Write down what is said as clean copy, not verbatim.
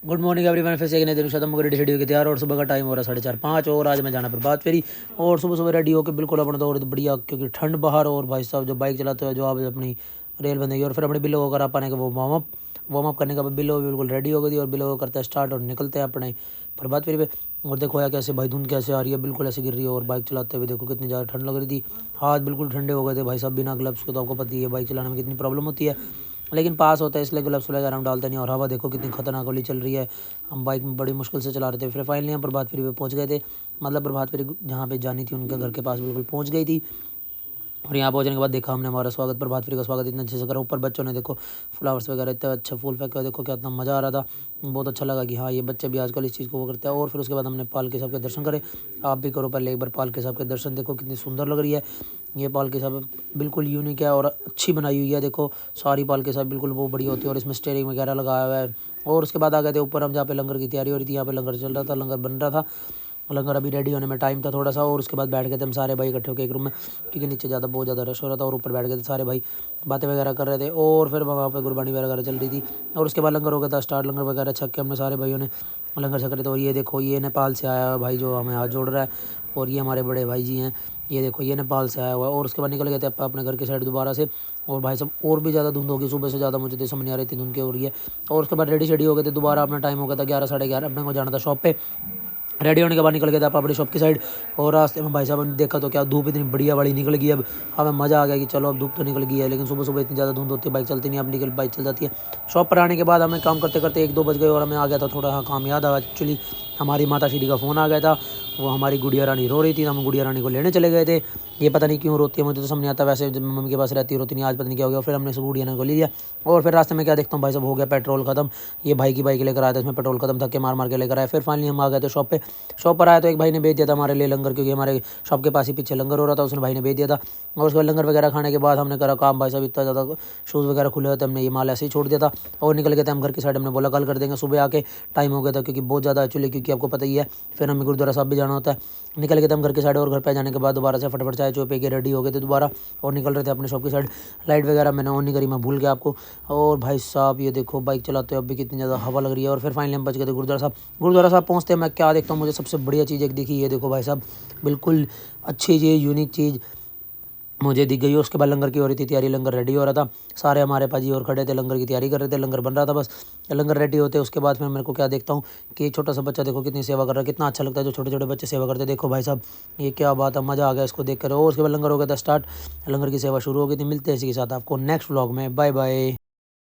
Good morning everyone. फिर से एक नए दिन खत्म रेडी शेडी होकर तैयार और सुबह का टाइम हो रहा है 4:30 और आज मैं जाना प्रभात फेरी और सुबह सुबह रेडी होकर बिल्कुल अपना दौड़ बढ़िया क्योंकि ठंड बाहर और भाई साहब जो बाइक चलाते हैं जो आप अपनी रेल बंदेगी और फिर अपने बिलो को करा पाने के वो वार्म अप करने का बिलो बिल्कुल रेडी हो गई और बिलो करते हैं स्टार्ट और निकलते हैं अपने प्रभात फेरी पे। और देखो यार कैसे भाई धुंध कैसे आ रही है, बिल्कुल ऐसे गिर रही है और बाइक चलाते हुए देखो कितनी ज़्यादा ठंड लग रही थी। हाथ बिल्कुल ठंडे हो गए थे भाई साहब बिना ग्लव्स के, तो आपको पता ही है बाइक चलाने में कितनी प्रॉब्लम होती है, लेकिन पास होता है इसलिए ग्लव्स वगैरह हम डालते नहीं। और हवा देखो कितनी खतरनाक वाली चल रही है, हम बाइक में बड़ी मुश्किल से चला रहे थे। फिर फाइनली हम प्रभात फेरी पे पहुंच गए थे, मतलब प्रभात फेरी जहाँ पे जानी थी उनके घर के पास बिल्कुल पहुंच गई थी। और यहाँ पहुँचने के बाद देखा हमने हमारा स्वागत, प्रभात फेरी का स्वागत इतना अच्छे से करा। ऊपर बच्चों ने देखो फ्लावर्स वगैरह इतना अच्छा फूल फेंका, देखो क्या इतना मज़ा आ रहा था। बहुत अच्छा लगा कि हाँ ये बच्चे भी आजकल इस चीज़ को वो करते हैं। और फिर उसके बाद हमने पालकी साहब के दर्शन करे। आप भी करो पहले एक बार पालकी साहब के दर्शन, देखो कितनी सुंदर लग रही है ये पालकी साहब, बिल्कुल यूनिक है और अच्छी बनाई हुई है। देखो सारी पालकी साहब बिल्कुल वो बड़ी होती है और इसमें स्टेयरिंग वगैरह लगाया हुआ है। और उसके बाद आ गए थे ऊपर हम जहाँ पे लंगर की तैयारी हो रही थी, यहाँ पे लंगर चल रहा था, लंगर बन रहा था। लंगर अभी रेडी होने में टाइम था थोड़ा सा। और उसके बाद बैठ गए थे हम सारे भाई इकट्ठे होकर एक रूम में, क्योंकि नीचे बहुत ज़्यादा रश हो रहा था और ऊपर बैठ गए थे सारे भाई, बातें वगैरह कर रहे थे। और फिर वहाँ पे गुरबानी वगैरह चल रही थी और उसके बाद लंगर हो गया था स्टार्ट। लंगर वगैरह छक के हमने सारे भाइयों ने लंगर छक रहे थे। और ये देखो ये नेपाल से आया हुआ भाई जो हमें हाथ जोड़ रहा है, और ये हमारे बड़े भाई जी हैं, ये देखो ये नेपाल से आया हुआ है। और उसके बाद निकल गए थे अपने घर के साइड दोबारा से। और भाई सब और भी ज़्यादा धुंध होगी, सुबह से ज़्यादा मुझे तो समझ नहीं आ रही थी धुंध की हो रही है। और उसके बाद रेडी शेडी हो गए थे दोबारा, अपना टाइम हो गया था 11 साढ़े 11, अपने को जाना था शॉप पे। रेडी होने के बाद निकल गया था अपनी शॉप की साइड। और रास्ते में भाई साहब ने देखा तो क्या धूप इतनी बढ़िया वाली निकल गई। अब हमें मज़ा आ गया कि चलो अब धूप तो निकल गई है, लेकिन सुबह सुबह इतनी ज़्यादा धुंध होती है बाइक चलती नहीं, अब निकल बाइक चल जाती है। शॉप पर आने के बाद हमें काम करते करते 1-2 बज गए और हमें आ गया था थोड़ा हाँ काम याद आया। एक्चुअली हमारी माता श्री का फ़ोन आ गया था, वो हमारी गुड़िया रानी रो रही थी, हम गुड़िया रानी को लेने चले गए थे। ये पता नहीं क्यों रोती है, मुझे तो समझ नहीं आता, वैसे जब मम्मी के पास रहती है रोती नहीं, आज पता नहीं क्या हो गया। फिर हमने गुड़िया रानी को ले लिया। और फिर रास्ते में क्या देखता हूँ भाई साहब हो गया पेट्रोल खत्म। ये भाई की बाइक लेकर आया था, इसमें पेट्रोल खत्म, धक्के मार मार के लेकर आया। फिर फाइनली हम आ गए थे शॉप पे। शॉप पर आया तो एक भाई ने भेज दिया था हमारे लिए लंगर, क्योंकि हमारे शॉप के पास ही पीछे लंगर हो रहा था, उसने भाई ने भेज दिया था। और उसके बाद लंगर वगैरह खाने के बाद हमने करा काम, भाई साहब इतना ज़्यादा शूज़ वगैरह खुले हुए थे, हमने ये माल ऐसे ही छोड़ दिया था और निकल गए थे हम घर की साइड। हमने बोला कल कर देंगे, सुबह आके टाइम हो गया था क्योंकि बहुत ज़्यादा एक्चुअली, क्योंकि आपको पता ही है फिर हमें गुरुद्वारा साहब भी जाना होता है। निकल गए थे हम घर की साइड और घर पे जाने के बाद दोबारा से फटाफट चाय चो पे के रेडी हो गए थे दोबारा और निकल रहे थे अपने शॉप की साइड। लाइट वगैरह मैंने ऑन नहीं करी, मैं भूल गया आपको। और भाई साहब ये देखो बाइक चलाते हुए अब भी कितनी ज़्यादा हवा लग रही है। और फिर फाइनली हम बच गए थे गुरुद्वारा साहब। गुरुद्वारा साहब पहुँचते मैं क्या देखता हूँ, मुझे सबसे बढ़िया चीज़ एक दिखी, ये देखो भाई साहब बिल्कुल अच्छी चीज़ यूनिक चीज़ मुझे दिख गई। उसके बाद लंगर की हो रही थी तैयारी, लंगर रेडी हो रहा था, सारे हमारे पाजी और खड़े थे, लंगर की तैयारी कर रहे थे, लंगर बन रहा था बस। लंगर रेडी होते उसके बाद फिर मेरे को क्या देखता हूँ कि एक छोटा सा बच्चा देखो कितनी सेवा कर रहा है, कितना अच्छा लगता है जो छोटे छोटे बच्चे सेवा करते हैं। देखो भाई साहब ये क्या बात है, मज़ा आ गया इसको देख कर। और उसके बाद लंगर हो गया था स्टार्ट, लंगर की सेवा शुरू हो गई थी। मिलते हैं इसी के साथ आपको नेक्स्ट व्लॉग में, बाय बाय।